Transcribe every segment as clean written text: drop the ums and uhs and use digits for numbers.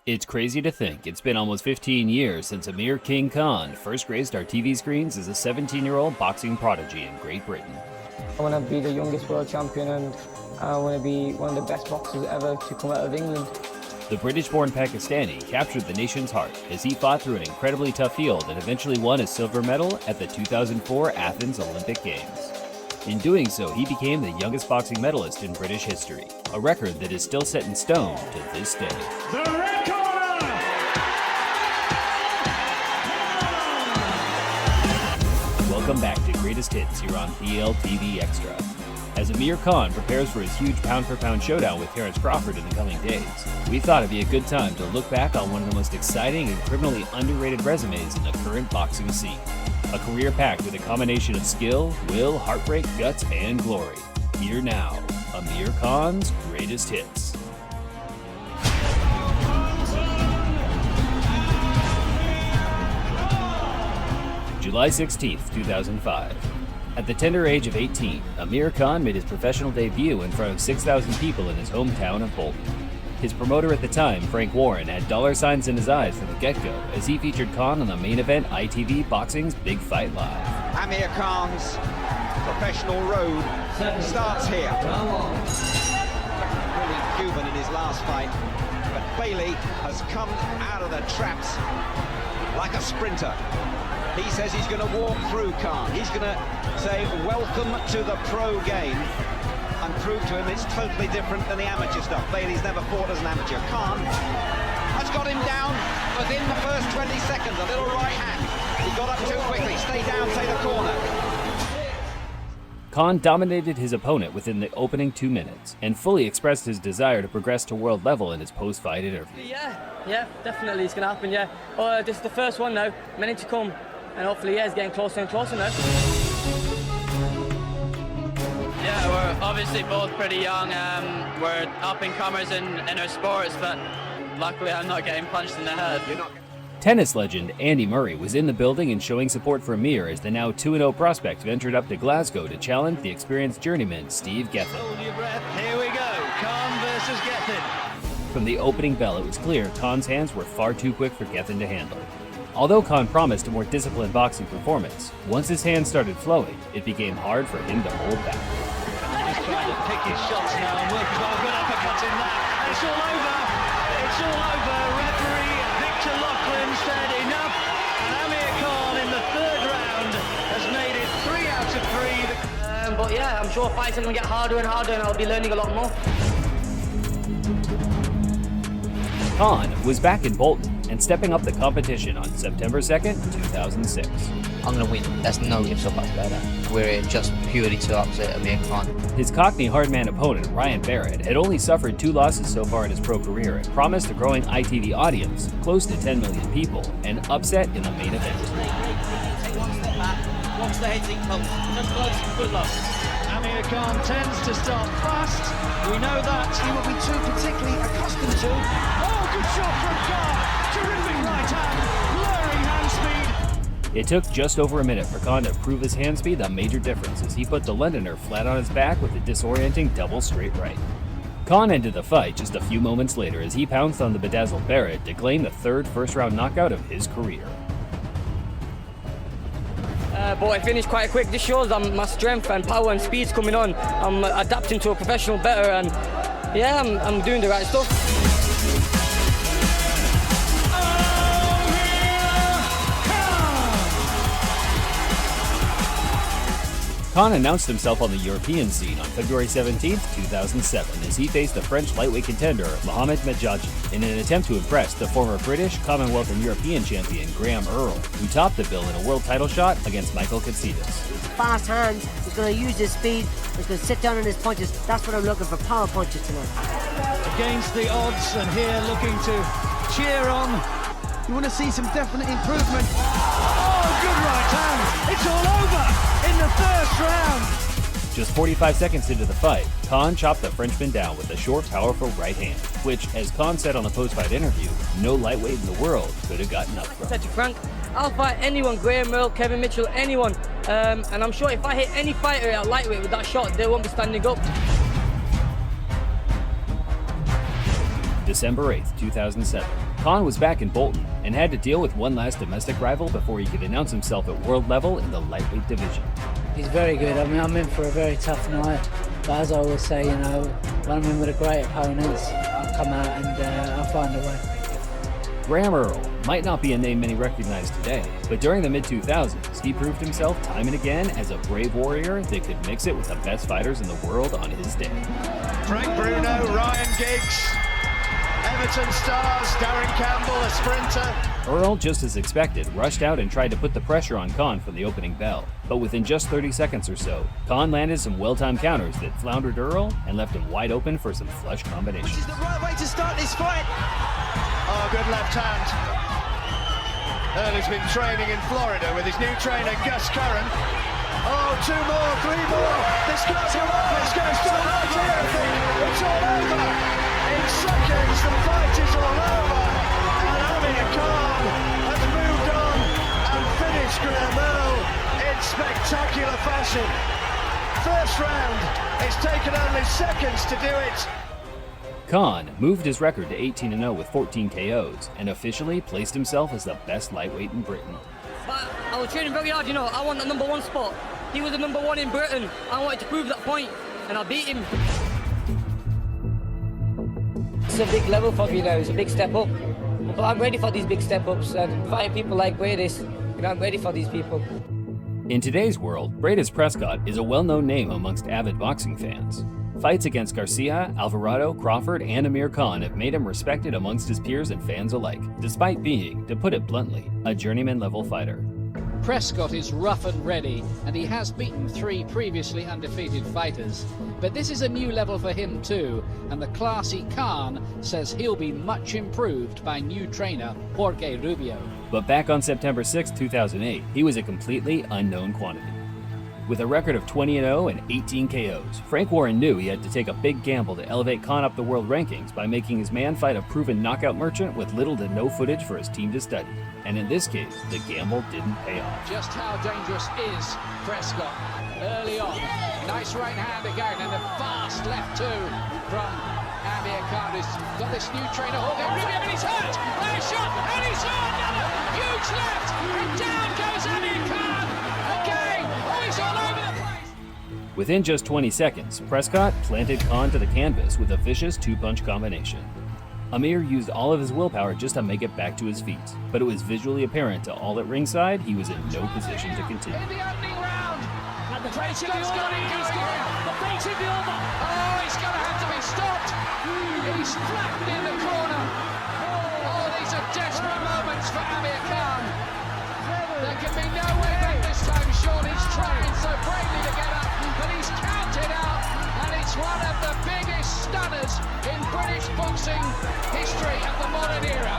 It's crazy to think it's been almost 15 years since Amir King Khan first graced our TV screens as a 17-year-old boxing prodigy in Great Britain. I want to be the youngest world champion, and I want to be one of the best boxers ever to come out of England. The British-born Pakistani captured the nation's heart as he fought through an incredibly tough field and eventually won a silver medal at the 2004 Athens Olympic Games. In doing so, he became the youngest boxing medalist in British history, a record that is still set in stone to this day. The red corner! Welcome back to Greatest Hits here on PLTV Extra. As Amir Khan prepares for his huge pound-for-pound showdown with Terence Crawford in the coming days, we thought it'd be a good time to look back on one of the most exciting and criminally underrated resumes in the current boxing scene. A career packed with a combination of skill, will, heartbreak, guts, and glory. Here now, Amir Khan's Greatest Hits. July 16th, 2005. At the tender age of 18, Amir Khan made his professional debut in front of 6,000 people in his hometown of Bolton. His promoter at the time, Frank Warren, had dollar signs in his eyes from the get-go as he featured Khan on the main event ITV Boxing's Big Fight Live. Amir Khan's professional road starts here. Really human in his last fight, but Bailey has come out of the traps like a sprinter. He says he's going to walk through Khan. He's going to say, welcome to the pro game, and prove to him it's totally different than the amateur stuff. Bailey's never fought as an amateur. Khan has got him down within the first 20 seconds. A little right hand. He got up too quickly. Stay down, say the corner. Khan dominated his opponent within the opening 2 minutes and fully expressed his desire to progress to world level in his post-fight interview. Yeah, definitely it's going to happen, yeah. This is the first one now, many to come, and hopefully, yeah, it's getting closer and closer now. Yeah, we're obviously both pretty young. We're up-and-comers in our sports, but luckily I'm not getting punched in the head. Tennis legend Andy Murray was in the building and showing support for Amir as the now 2-0 prospect ventured up to Glasgow to challenge the experienced journeyman Steve Gethin. Hold your breath. Here we go. Khan versus Gethin. From the opening bell, it was clear Khan's hands were far too quick for Gethin to handle. Although Khan promised a more disciplined boxing performance, once his hands started flowing, it became hard for him to hold back. He's trying to pick his shots now and work. He's got a good uppercut in that. And it's all over. It's all over. Referee Victor Loughlin said enough. And Amir Khan in the third round has made it 3 out of 3. But yeah, I'm sure fights are going to get harder and harder, and I'll be learning a lot more. Khan was back in Bolton and stepping up the competition on September 2nd, 2006. I'm going to win. There's no ifs or buts about that. We're here just purely to upset Amir Khan. His Cockney hardman opponent, Ryan Barrett, had only suffered 2 losses so far in his pro career and promised a growing ITV audience, close to 10 million people, an upset in the main event. Take one step back, watch the heads in close. Just close, good luck. Amir Khan tends to start fast. We know that. He will be too particularly accustomed to. Oh, good shot from Khan. Terrific right hand. Blurring hand speed. It took just over a minute for Khan to prove his hand speed a major difference as he put the Londoner flat on his back with a disorienting double straight right. Khan ended the fight just a few moments later as he pounced on the bedazzled Barrett to claim the 3rd first-round knockout of his career. But I finished quite quick. This shows my strength and power and speed's coming on. I'm adapting to a professional better, and yeah, I'm doing the right stuff. Khan announced himself on the European scene on February 17, 2007, as he faced the French lightweight contender Mohamed Medjadji in an attempt to impress the former British, Commonwealth and European champion Graham Earl, who topped the bill in a world title shot against Michael Katsidis. Fast hands, he's going to use his speed, he's going to sit down on his punches. That's what I'm looking for, power punches tonight. Against the odds, and here looking to cheer on. You want to see some definite improvement. Oh, good right hand. It's all over in the first round. Just 45 seconds into the fight, Khan chopped the Frenchman down with a short, powerful right hand, which, as Khan said on the post-fight interview, no lightweight in the world could have gotten up from. I said to Frank, I'll fight anyone, Graham Earl, Kevin Mitchell, anyone. And I'm sure if I hit any fighter at lightweight with that shot, they won't be standing up. December 8th, 2007. Khan was back in Bolton and had to deal with one last domestic rival before he could announce himself at world level in the lightweight division. He's very good. I mean, I'm in for a very tough night. But as I always say, you know, when I'm in with a great opponents, I'll come out and I'll find a way. Graham Earl might not be a name many recognize today, but during the mid-2000s, he proved himself time and again as a brave warrior that could mix it with the best fighters in the world on his day. Frank Bruno, Ryan Giggs, Everton stars, Darren Campbell, a sprinter. Earl, just as expected, rushed out and tried to put the pressure on Khan from the opening bell. But within just 30 seconds or so, Khan landed some well-timed counters that floundered Earl and left him wide open for some flush combinations. This is the right way to start this fight. Oh, good left hand. Earl's been training in Florida with his new trainer, Gus Curran. Oh, 2 more, 3 more. This goes on. This goes to the right here, I think. It's all over. In seconds, the fight is all over. And AmirKhan has moved on and finished Graham Earl in spectacular fashion. First round, it's taken only seconds to do it. Khan moved his record to 18-0 with 14 KOs and officially placed himself as the best lightweight in Britain. But I was training very hard, you know. I want the number 1 spot. He was the number 1 in Britain. I wanted to prove that point, and I beat him. It's a big level for me now. It's a big step up. But I'm ready for these big step-ups, and fighting people like Boses, you know, I'm ready for these people. In today's world, Boses Prescott is a well-known name amongst avid boxing fans. Fights against Garcia, Alvarado, Crawford, and AmirKhan have made him respected amongst his peers and fans alike, despite being, to put it bluntly, a journeyman-level fighter. Prescott is rough and ready, and he has beaten 3 previously undefeated fighters. But this is a new level for him too, and the classy Khan says he'll be much improved by new trainer Jorge Rubio. But back on September 6, 2008, he was a completely unknown quantity. With a record of 20-0 and 18 KOs, Frank Warren knew he had to take a big gamble to elevate Khan up the world rankings by making his man fight a proven knockout merchant with little to no footage for his team to study. And in this case, the gamble didn't pay off. Just how dangerous is Prescott early on? Nice right hand again, and a fast left too from AmirKhan, who's got this new trainer, Jorge Rubio, and he's hurt! And he's shot! And he's hurt! Another huge left! And down goes AmirKhan! Again! Oh, he's all over the place! Within just 20 seconds, Prescott planted Khan to the canvas with a vicious 2-punch combination. Amir used all of his willpower just to make it back to his feet, but it was visually apparent to all at ringside he was in no position to continue. In the opening round, and the Prescott's got it, he's got it, the beat in the over. Oh, he's going to have to be stopped. He's flattened in the corner. Oh, these are desperate moments for AmirKhan. There can be no way back this time, Sean. He's trying so bravely to get up, but he's counted out, and it's one of the biggest stunners in British boxing history of the modern era.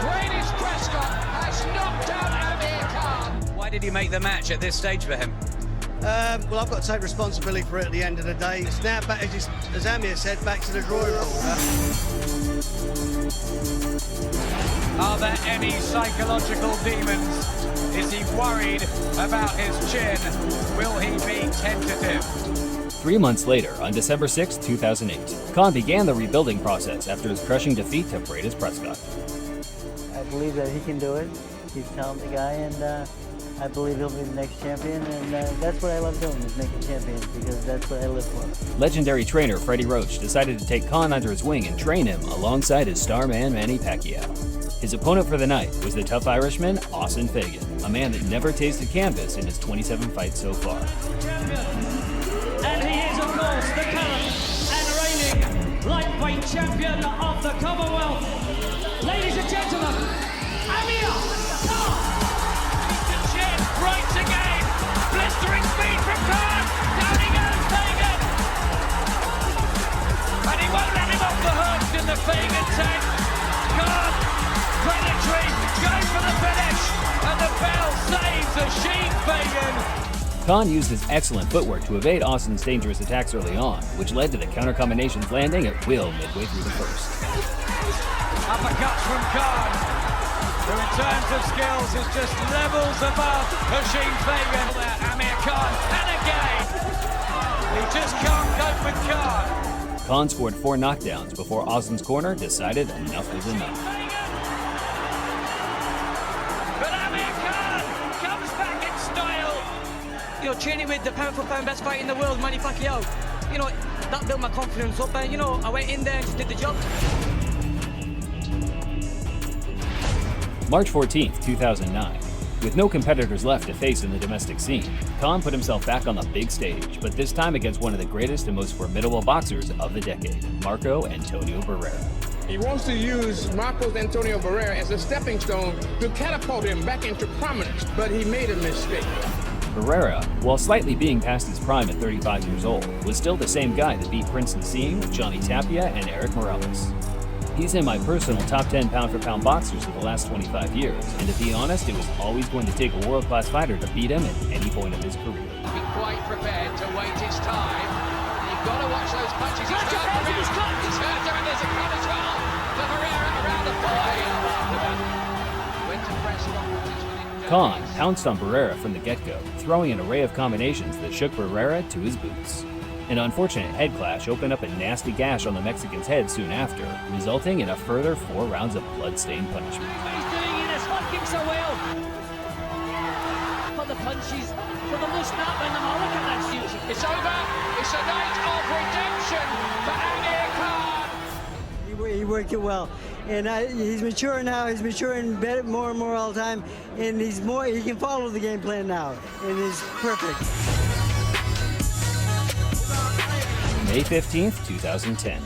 Boses Prescott has knocked out AmirKhan. Why did you make the match at this stage for him? Well, I've got to take responsibility for it at the end of the day. It's now back, as Amir said, back to the drawing board. Are there any psychological demons? Is he worried about his chin? Will he be tentative? 3 months later, on December 6, 2008, Khan began the rebuilding process after his crushing defeat to Boses Prescott. I believe that he can do it. He's a talented guy, and I believe he'll be the next champion, and that's what I love doing, is making champions, because that's what I live for. Legendary trainer Freddie Roach decided to take Khan under his wing and train him alongside his star man Manny Pacquiao. His opponent for the night was the tough Irishman, Austin Fagan, a man that never tasted canvas in his 27 fights so far. And he is, of course, the current and reigning lightweight champion of the Commonwealth. Ladies and gentlemen, AmirKhan! The chin, right again! Blistering speed from Khan! Down he goes, Fagan! And he won't let him off the hook in the Fagan tank. Khan, predatory, going for the finish! And the bell saves the sheep, Fagan! Khan used his excellent footwork to evade Austin's dangerous attacks early on, which led to the counter combinations landing at will midway through the first. Uppercuts from Khan, who in terms of skills is just levels above Hashim Fagan. AmirKhan, and again, he just can't cope with Khan. Khan scored 4 knockdowns before Austin's corner decided enough was enough. But AmirKhan comes back in style. You know, training with the pound for pound best fighter in the world, Manny Pacquiao, you know, that built my confidence up, and you know, I went in there and just did the job. March 14, 2009. With no competitors left to face in the domestic scene, Khan put himself back on the big stage, but this time against one of the greatest and most formidable boxers of the decade, Marco Antonio Barrera. He wants to use Marco Antonio Barrera as a stepping stone to catapult him back into prominence, but he made a mistake. Barrera, while slightly being past his prime at 35 years old, was still the same guy that beat Prince Nassim, Johnny Tapia, and Eric Morales. He's in my personal top 10 pound-for-pound boxers of the last 25 years, and to be honest, it was always going to take a world-class fighter to beat him at any point of his career. Be quite prepared to wait his time. You've got to watch those punches. He's hurt him, and there's a count as well for Barrera around the point. Went to press on. Khan pounced on Barrera from the get-go, throwing an array of combinations that shook Barrera to his boots. An unfortunate head clash opened up a nasty gash on the Mexican's head soon after, resulting in a further 4 rounds of blood-stained punishment. He's doing it, it's working so well. For the punches, for the loose snap and the look at that shoot. It's over. It's a night of redemption for AmirKhan. He worked it well, and he's mature now. He's maturing better, more and more all the time, and he can follow the game plan now, and it's perfect. May 15, 2010.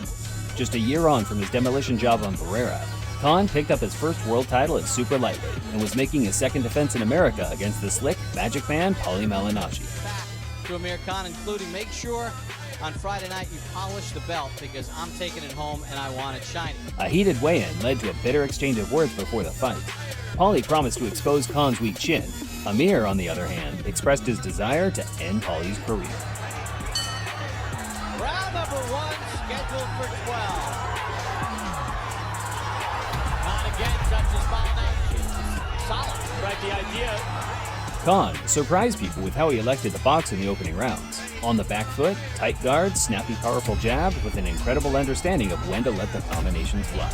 Just a year on from his demolition job on Barrera, Khan picked up his first world title at super lightweight and was making his second defense in America against the slick Magic Man Paulie Malignaggi. To AmirKhan, including make sure on Friday night you polish the belt because I'm taking it home and I want it shiny. A heated weigh-in led to a bitter exchange of words before the fight. Paulie promised to expose Khan's weak chin. Amir, on the other hand, expressed his desire to end Paulie's career. Round number 1 scheduled for 12. Khan again touches Malignaggi. Solid. Right, the idea. Khan surprised people with how he elected to box in the opening rounds. On the back foot, tight guard, snappy, powerful jab with an incredible understanding of when to let the combinations fly.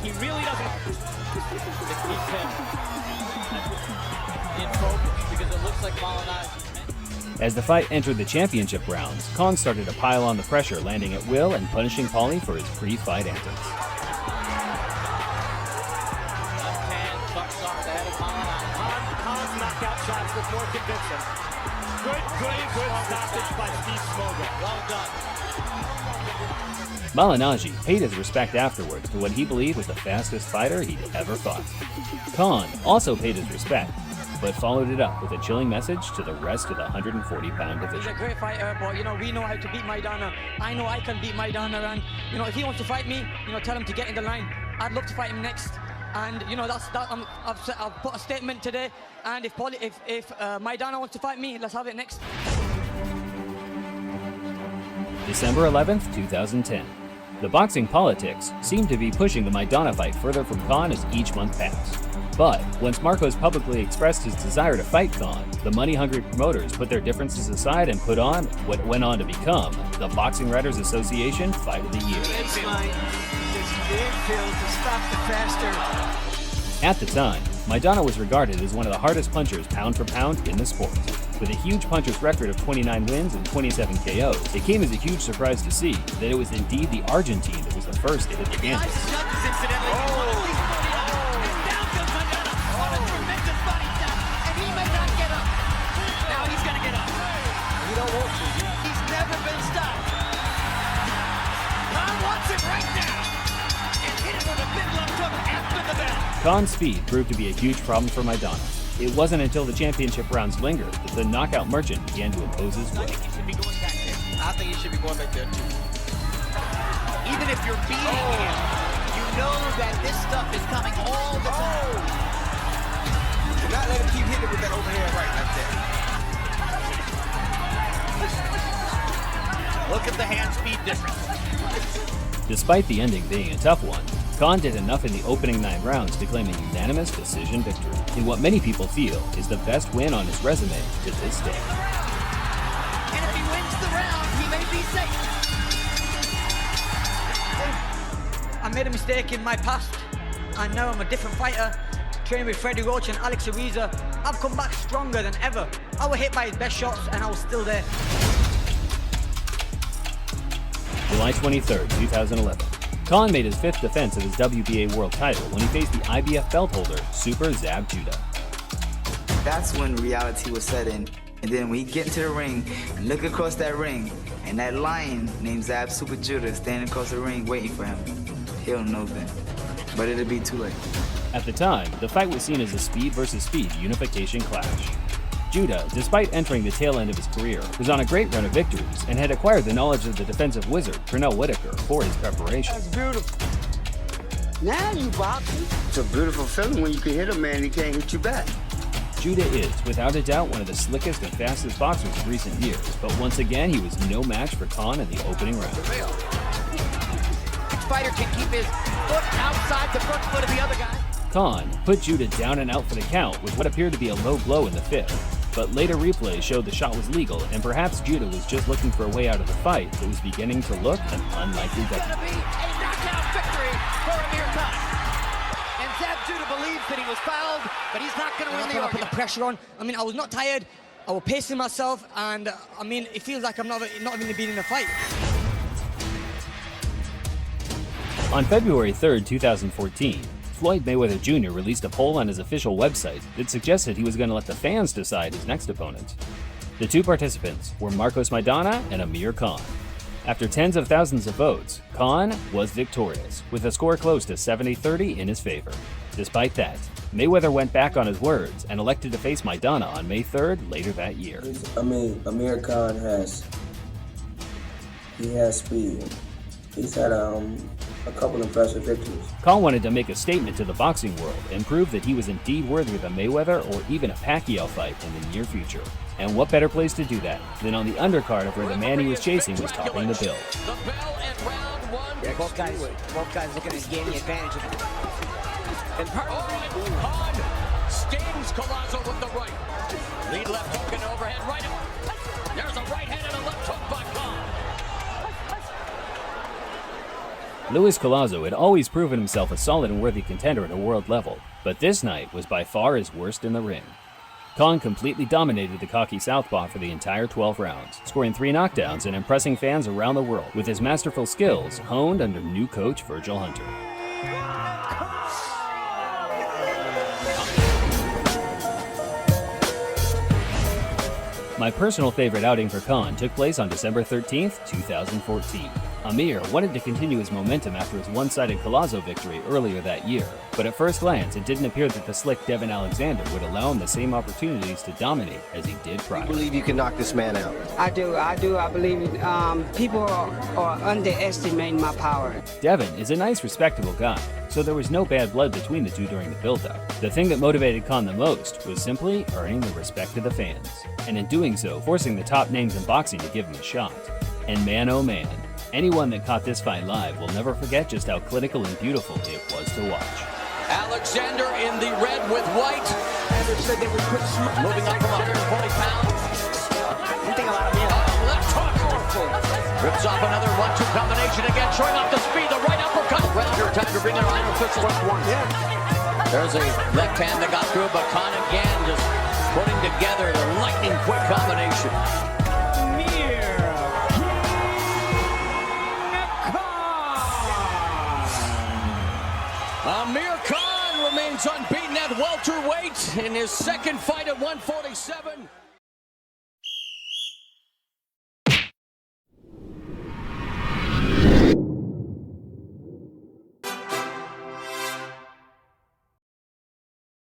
He really doesn't keep him in focus because it looks like Malignaggi. As the fight entered the championship rounds, Khan started to pile on the pressure, landing at will and punishing Paulie for his pre-fight antics. Left hand tucks off the head of Malignaggi. Khan's knockout shots look more convincing. Good stoppage by Steve Smoga. Well done. Malignaggi paid his respect afterwards to what he believed was the fastest fighter he'd ever fought. Khan also paid his respect, but followed it up with a chilling message to the rest of the 140-pound He's division. a great fighter, but you know, we know how to beat Maidana. I know I can beat Maidana, and you know, if he wants to fight me, you know, tell him to get in the line. I'd love to fight him next, and you know, I've put a statement today. And if Maidana wants to fight me, let's have it next. December 11th, 2010. The boxing politics seemed to be pushing the Maidana fight further from Khan as each month passed. But once Marcos publicly expressed his desire to fight Khan, the money-hungry promoters put their differences aside and put on what went on to become the Boxing Writers Association Fight of the Year. At the time, Maidana was regarded as one of the hardest punchers pound for pound in the sport. With a huge puncher's record of 29 wins and 27 KOs, it came as a huge surprise to see that it was indeed the Argentine that was the first to hit the canvas. Khan's speed proved to be a huge problem for Maidana. It wasn't until the championship rounds lingered that the knockout merchant began to impose his will. I think he should be going back there. I think he should be going back there too. Even if you're beating him, you know that this stuff is coming all the time. Do not let him keep hitting with that overhand right like that. Look at the hand speed difference. Despite the ending being a tough one, Khan did enough in the opening 9 rounds to claim a unanimous decision victory in what many people feel is the best win on his resume to this day. And if he wins the round, he may be safe. I made a mistake in my past, and now I'm a different fighter. Training with Freddie Roach and Alex Ariza. I've come back stronger than ever. I was hit by his best shots, and I was still there. July 23rd, 2011. Khan made his 5th defense of his WBA world title when he faced the IBF belt holder, Super Zab Judah. That's when reality was set in. And then when he get into the ring and look across that ring, and that lion named Zab Super Judah standing across the ring waiting for him, he'll know then. But it'll be too late. At the time, the fight was seen as a speed versus speed unification clash. Judah, despite entering the tail end of his career, was on a great run of victories and had acquired the knowledge of the defensive wizard, Pernell Whitaker, for his preparation. That's beautiful. Now you boxing. It's a beautiful feeling when you can hit a man and he can't hit you back. Judah is, without a doubt, one of the slickest and fastest boxers of recent years, but once again, he was no match for Khan in the opening round. Each fighter can keep his foot outside the front foot of the other guy. Khan put Judah down and out for the count with what appeared to be a low blow in the 5th. But later replays showed the shot was legal, and perhaps Judah was just looking for a way out of the fight that was beginning to look an unlikely It's going to be a knockout victory for AmirKhan. And Zab Judah believes that he was fouled, but he's not going to win the I put argument. the pressure on. I mean, I was not tired. I was pacing myself, and I mean, it feels like I'm not even being in a fight. On February 3rd, 2014, Floyd Mayweather Jr. released a poll on his official website that suggested he was going to let the fans decide his next opponent. The 2 participants were Marcos Maidana and Amir Khan. After tens of thousands of votes, Khan was victorious, with a score close to 70-30 in his favor. Despite that, Mayweather went back on his words and elected to face Maidana on May 3rd later that year. Amir Khan has speed. He's had a couple impressive victories. Khan wanted to make a statement to the boxing world and prove that he was indeed worthy of a Mayweather or even a Pacquiao fight in the near future. And what better place to do that than on the undercard of where the man he was chasing was topping the bill. Yeah, both guys looking to gain the advantage of it. And Khan stings Collazo with the right. Lead left hook and overhead right. There's a right hand and a left hook by Khan. Luis Collazo had always proven himself a solid and worthy contender at a world level, but this night was by far his worst in the ring. Khan completely dominated the cocky southpaw for the entire 12 rounds, scoring 3 knockdowns and impressing fans around the world with his masterful skills honed under new coach Virgil Hunter. My personal favorite outing for Khan took place on December 13th, 2014. Amir wanted to continue his momentum after his one-sided Collazo victory earlier that year, but at first glance it didn't appear that the slick Devin Alexander would allow him the same opportunities to dominate as he did prior. I believe you can knock this man out. I do. I believe people are underestimating my power. Devin is a nice, respectable guy, so there was no bad blood between the two during the build-up. The thing that motivated Khan the most was simply earning the respect of the fans, and in doing so, forcing the top names in boxing to give him a shot. And man, oh man, anyone that caught this fight live will never forget just how clinical and beautiful it was to watch. Alexander in the red with white. Moving up from 140 pounds. One thing about Amir. Left hook. Rips off another 1-2 combination again, showing off the speed. The right uppercut. Rounder time to bring their iron official once. There's a left hand that got through, but Khan again just putting together the lightning quick combination. Amir Khan remains unbeaten at welterweight in his second fight at 147.